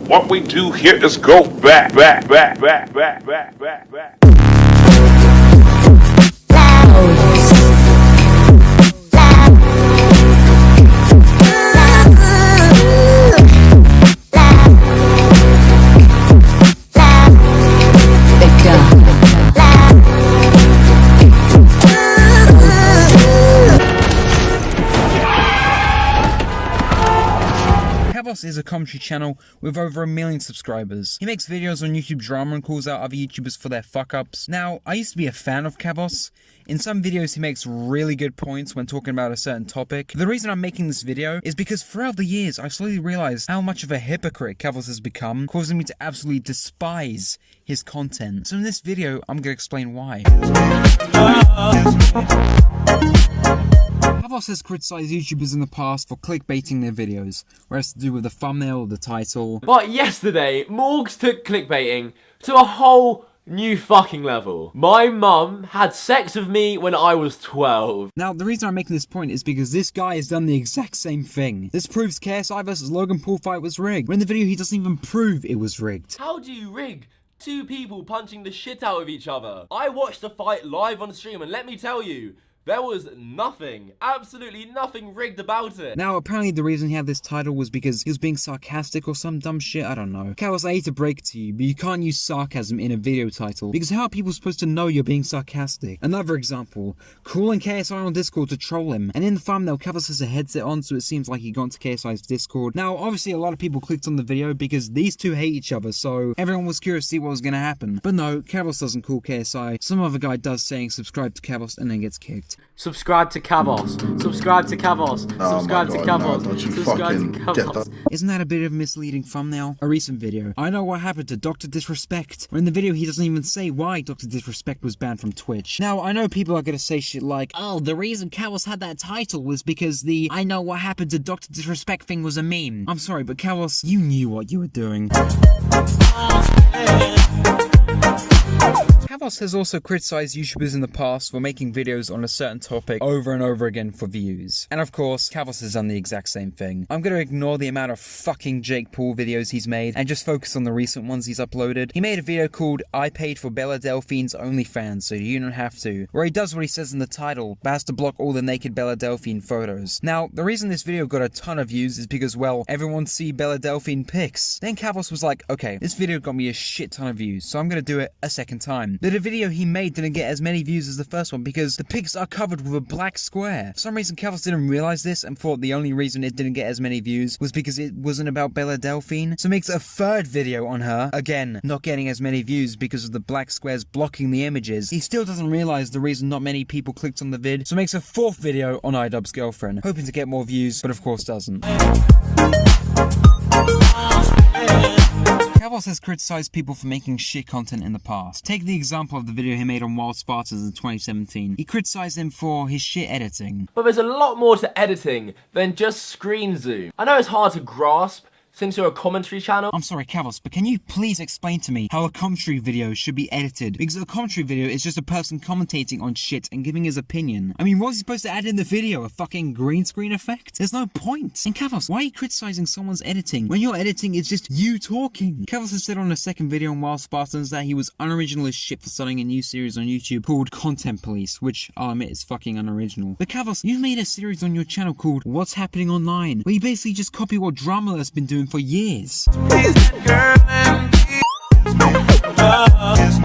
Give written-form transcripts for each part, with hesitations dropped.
What we do here is go back. Kavos is a commentary channel with over 1 million subscribers. He makes videos on YouTube drama and calls out other YouTubers for their fuck-ups. Now, I used to be a fan of Kavos. In some videos he makes really good points when talking about a certain topic. The reason I'm making this video is because throughout the years I've slowly realized how much of a hypocrite Kavos has become, causing me to absolutely despise his content. So in this video I'm going to explain why. Kavos has criticised YouTubers in the past for clickbaiting their videos, whether it's to do with the thumbnail or the title. But yesterday, Morgs took clickbaiting to a whole new fucking level. My mum had sex with me when I was 12. Now, the reason I'm making this point is because this guy has done the exact same thing. This proves KSI vs Logan Paul fight was rigged, when in the video he doesn't even prove it was rigged. How do you rig two people punching the shit out of each other? I watched the fight live on stream and let me tell you, there was nothing, absolutely nothing rigged about it. Now, apparently the reason he had this title was because he was being sarcastic or some dumb shit, I don't know. Kavos, I hate to break it to you, but you can't use sarcasm in a video title, because how are people supposed to know you're being sarcastic? Another example, calling KSI on Discord to troll him, and in the thumbnail Kavos has a headset on, so it seems like he got into KSI's Discord. Now, obviously a lot of people clicked on the video because these two hate each other, so everyone was curious to see what was gonna happen. But no, Kavos doesn't call KSI, some other guy does, saying subscribe to Kavos and then gets kicked. Subscribe to Kavos. Subscribe to Kavos. Subscribe to Kavos. Don't you Subscribe to fucking get Kavos. Isn't that a bit of a misleading thumbnail? A recent video. I know what happened to Dr. Disrespect. Where in the video he doesn't even say why Dr. Disrespect was banned from Twitch. Now, I know people are gonna say shit like, oh, the reason Kavos had that title was because the I know what happened to Dr. Disrespect thing was a meme. I'm sorry, but Kavos, you knew what you were doing. Kavos has also criticised YouTubers in the past for making videos on a certain topic over and over again for views. And of course, Kavos has done the exact same thing. I'm gonna ignore the amount of fucking Jake Paul videos he's made and just focus on the recent ones he's uploaded. He made a video called I Paid for Bella Delphine's OnlyFans so you don't have to, where he does what he says in the title, but has to block all the naked Bella Delphine photos. Now, the reason this video got a ton of views is because, well, everyone see Bella Delphine pics. Then Kavos was like, okay, this video got me a shit ton of views, so I'm gonna do it a second time. But the video he made didn't get as many views as the first one because the pics are covered with a black square. For some reason Kavos didn't realize this and thought the only reason it didn't get as many views was because it wasn't about Bella Delphine, so makes a third video on her, again not getting as many views because of the black squares blocking the images. He still doesn't realize the reason not many people clicked on the vid, so makes a fourth video on iDubbbz's girlfriend, hoping to get more views, but of course doesn't. Kavos has criticised people for making shit content in the past. Take the example of the video he made on Wild Spartans in 2017. He criticised him for his shit editing. But there's a lot more to editing than just screen zoom. I know it's hard to grasp since you're a commentary channel. I'm sorry, Kavos, but can you please explain to me how a commentary video should be edited? Because a commentary video is just a person commentating on shit and giving his opinion. I mean, what's he supposed to add in the video? A fucking green screen effect? There's no point. And Kavos, why are you criticizing someone's editing when your editing is just you talking? Kavos has said on a second video on Wild Spartans that he was unoriginal as shit for starting a new series on YouTube called Content Police, which I'll admit is fucking unoriginal. But Kavos, you've made a series on your channel called What's Happening Online, where you basically just copy what Drama's been doing for years.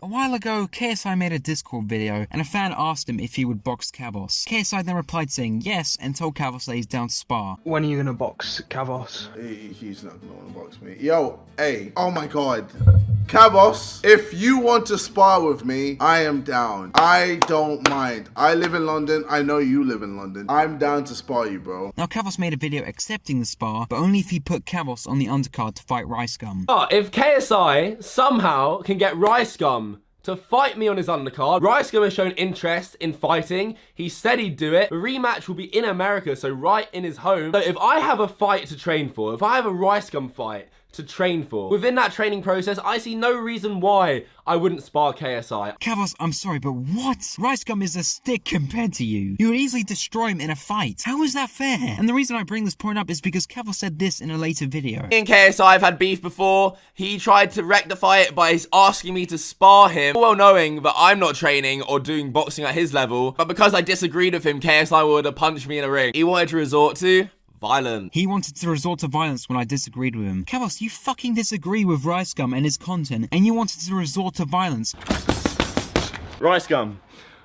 A while ago, KSI made a Discord video, and a fan asked him if he would box Kavos. KSI then replied saying yes, and told Kavos that he's down to spar. When are you gonna box Kavos? He's not gonna wanna box me. Yo, hey, oh my god. Kavos, if you want to spar with me, I am down. I don't mind. I live in London. I know you live in London. I'm down to spar you, bro. Now, Kavos made a video accepting the spar, but only if he put Kavos on the undercard to fight Rice Gum. Oh, if KSI somehow can get Rice Gum to fight me on his undercard, Rice Gum has shown interest in fighting. He said he'd do it. The rematch will be in America, so right in his home. So if I have a fight to train for, if I have a Rice Gum fight to train for. Within that training process, I see no reason why I wouldn't spar KSI. Kavos, I'm sorry, but what? Rice Gum is a stick compared to you. You would easily destroy him in a fight. How is that fair? And the reason I bring this point up is because Kavos said this in a later video. Me and KSI have had beef before. He tried to rectify it by asking me to spar him, well knowing that I'm not training or doing boxing at his level. But because I disagreed with him, KSI would have punched me in a ring. He wanted to resort to violence. He wanted to resort to violence when I disagreed with him. Kavos, you fucking disagree with Rice Gum and his content, and you wanted to resort to violence. Rice Gum,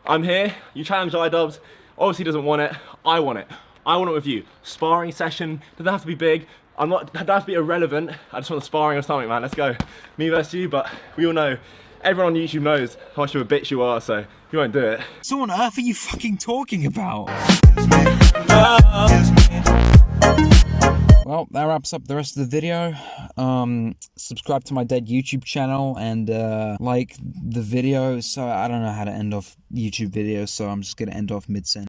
I'm here. You challenge iDubbbz. Obviously doesn't want it. I want it. I want it with you. Sparring session. Doesn't have to be big. Doesn't have to be irrelevant. I just want the sparring or something, man. Let's go. Me versus you, but we all know. Everyone on YouTube knows how much of a bitch you are, so you won't do it. So what on earth are you fucking talking about? Well, that wraps up the rest of the video. Subscribe to my dead YouTube channel and like the video. So I don't know how to end off YouTube videos, so I'm just gonna end off mid-sentence.